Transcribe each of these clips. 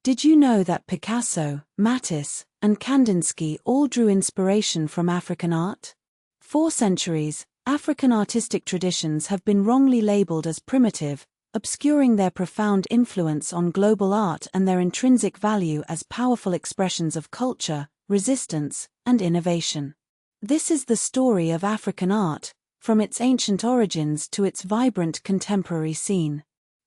Did you know that Picasso, Matisse, and Kandinsky all drew inspiration from African art? For centuries, African artistic traditions have been wrongly labeled as primitive, obscuring their profound influence on global art and their intrinsic value as powerful expressions of culture, resistance, and innovation. This is the story of African art, from its ancient origins to its vibrant contemporary scene.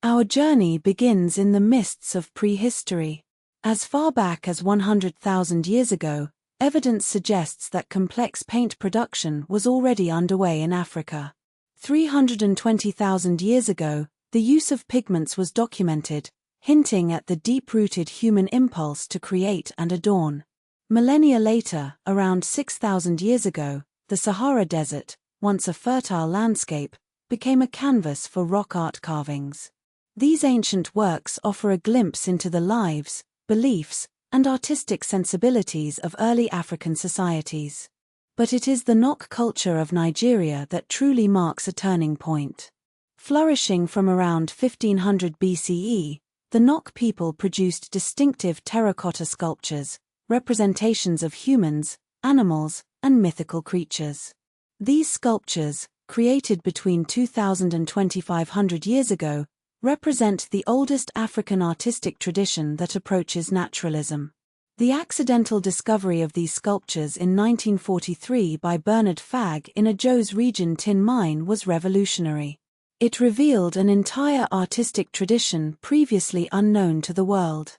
Our journey begins in the mists of prehistory. As far back as 100,000 years ago, evidence suggests that complex paint production was already underway in Africa. 320,000 years ago, the use of pigments was documented, hinting at the deep-rooted human impulse to create and adorn. Millennia later, around 6,000 years ago, the Sahara Desert, once a fertile landscape, became a canvas for rock art carvings. These ancient works offer a glimpse into the lives, beliefs, and artistic sensibilities of early African societies. But it is the Nok culture of Nigeria that truly marks a turning point. Flourishing from around 1500 BCE, the Nok people produced distinctive terracotta sculptures, representations of humans, animals, and mythical creatures. These sculptures, created between 2000 and 2500 years ago, represent the oldest African artistic tradition that approaches naturalism. The accidental discovery of these sculptures in 1943 by Bernard Fagg in a Jos region tin mine was revolutionary. It revealed an entire artistic tradition previously unknown to the world.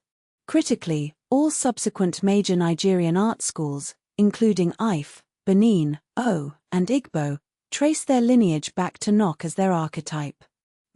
Critically, all subsequent major Nigerian art schools, including Ife, Benin, O, and Igbo, trace their lineage back to Nok as their archetype.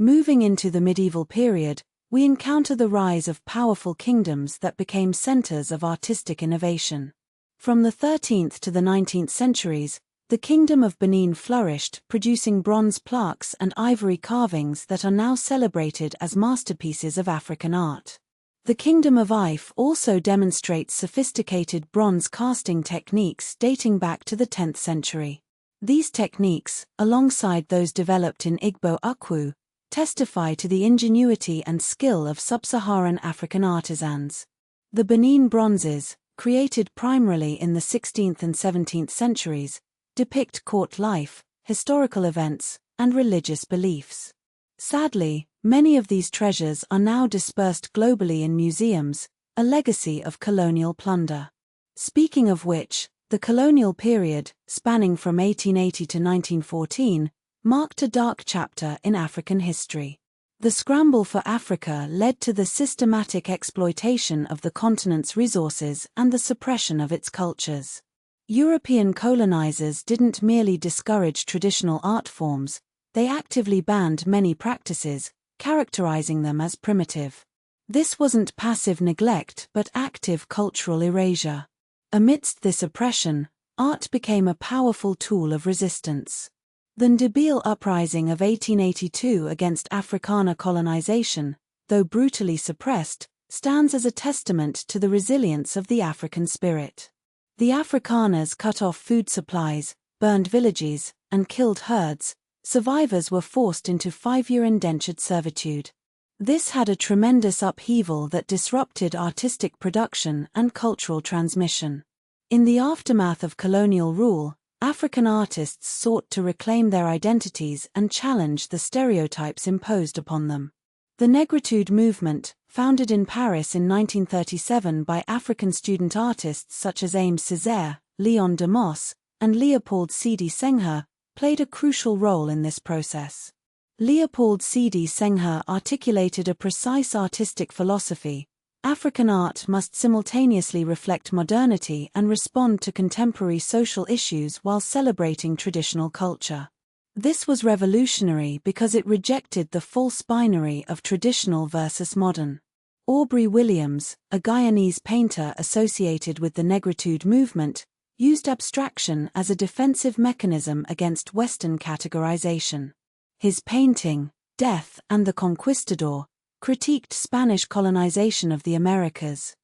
Moving into the medieval period, we encounter the rise of powerful kingdoms that became centers of artistic innovation. From the 13th to the 19th centuries, the Kingdom of Benin flourished, producing bronze plaques and ivory carvings that are now celebrated as masterpieces of African art. The Kingdom of Ife also demonstrates sophisticated bronze casting techniques dating back to the 10th century. These techniques, alongside those developed in Igbo Ukwu, testify to the ingenuity and skill of sub-Saharan African artisans. The Benin bronzes, created primarily in the 16th and 17th centuries, depict court life, historical events, and religious beliefs. Sadly, many of these treasures are now dispersed globally in museums, a legacy of colonial plunder. Speaking of which, the colonial period, spanning from 1880 to 1914, marked a dark chapter in African history. The scramble for Africa led to the systematic exploitation of the continent's resources and the suppression of its cultures. European colonizers didn't merely discourage traditional art forms, they actively banned many practices, characterizing them as primitive. This wasn't passive neglect but active cultural erasure. Amidst this oppression, art became a powerful tool of resistance. The Ndebele uprising of 1882 against Afrikaner colonization, though brutally suppressed, stands as a testament to the resilience of the African spirit. The Afrikaners cut off food supplies, burned villages, and killed herds. Survivors were forced into 5-year indentured servitude. This had a tremendous upheaval that disrupted artistic production and cultural transmission. In the aftermath of colonial rule, African artists sought to reclaim their identities and challenge the stereotypes imposed upon them. The Negritude movement, founded in Paris in 1937 by African student artists such as Aimé Césaire, Léon Demos, and Léopold Sédar Senghor, played a crucial role in this process. Léopold Sédar Senghor articulated a precise artistic philosophy: African art must simultaneously reflect modernity and respond to contemporary social issues while celebrating traditional culture. This was revolutionary because it rejected the false binary of traditional versus modern. Aubrey Williams, a Guyanese painter associated with the Negritude movement, used abstraction as a defensive mechanism against Western categorization. His painting, Death and the Conquistador, critiqued Spanish colonization of the Americas,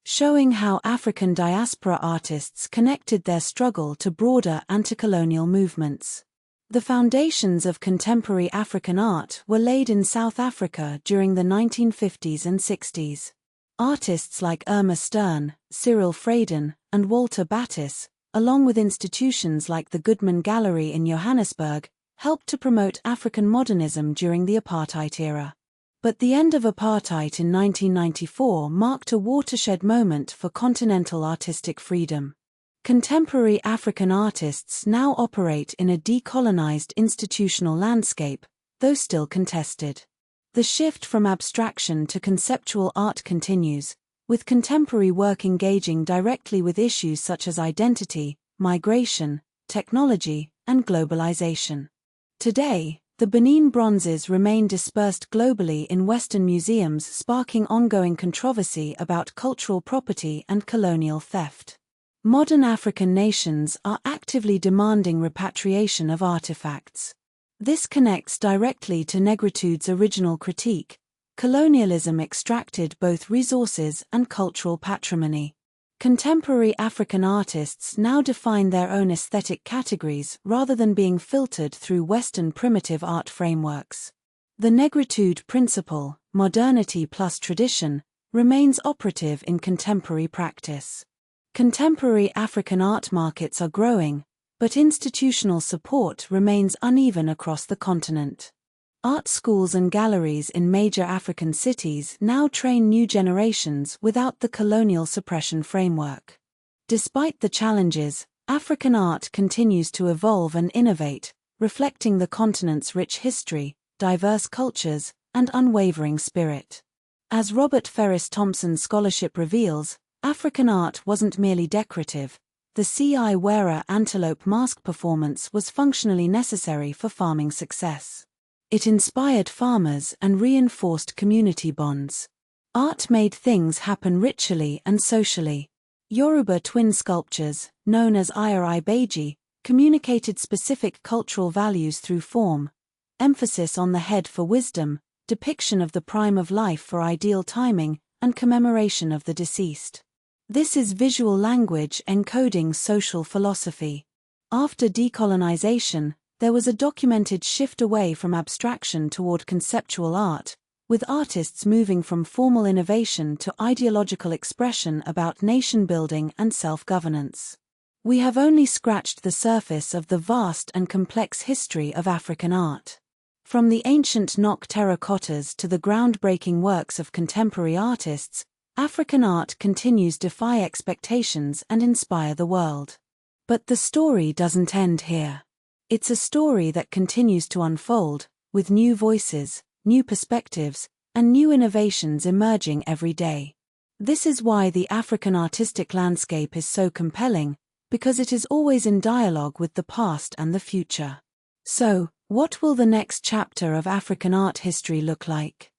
showing how African diaspora artists connected their struggle to broader anti-colonial movements. The foundations of contemporary African art were laid in South Africa during the 1950s and 60s. Artists like Irma Stern, Cyril Freyden, and Walter Battis, along with institutions like the Goodman Gallery in Johannesburg, helped to promote African modernism during the apartheid era. But the end of apartheid in 1994 marked a watershed moment for continental artistic freedom. Contemporary African artists now operate in a decolonized institutional landscape, though still contested. The shift from abstraction to conceptual art continues, with contemporary work engaging directly with issues such as identity, migration, technology, and globalization. Today, the Benin bronzes remain dispersed globally in Western museums, sparking ongoing controversy about cultural property and colonial theft. Modern African nations are actively demanding repatriation of artifacts. This connects directly to Negritude's original critique. Colonialism extracted both resources and cultural patrimony. Contemporary African artists now define their own aesthetic categories rather than being filtered through Western primitive art frameworks. The Negritude principle, modernity plus tradition, remains operative in contemporary practice. Contemporary African art markets are growing, but institutional support remains uneven across the continent. Art schools and galleries in major African cities now train new generations without the colonial suppression framework. Despite the challenges, African art continues to evolve and innovate, reflecting the continent's rich history, diverse cultures, and unwavering spirit. As Robert Ferris Thompson's scholarship reveals, African art wasn't merely decorative. The C.I. Wera antelope mask performance was functionally necessary for farming success. It inspired farmers and reinforced community bonds. Art made things happen ritually and socially. Yoruba twin sculptures, known as Aya Ibeji, communicated specific cultural values through form, emphasis on the head for wisdom, depiction of the prime of life for ideal timing, and commemoration of the deceased. This is visual language encoding social philosophy. After decolonization, there was a documented shift away from abstraction toward conceptual art, with artists moving from formal innovation to ideological expression about nation-building and self-governance. We have only scratched the surface of the vast and complex history of African art. From the ancient Nok terracottas to the groundbreaking works of contemporary artists, African art continues to defy expectations and inspire the world. But the story doesn't end here. It's a story that continues to unfold, with new voices, new perspectives, and new innovations emerging every day. This is why the African artistic landscape is so compelling, because it is always in dialogue with the past and the future. So, what will the next chapter of African art history look like?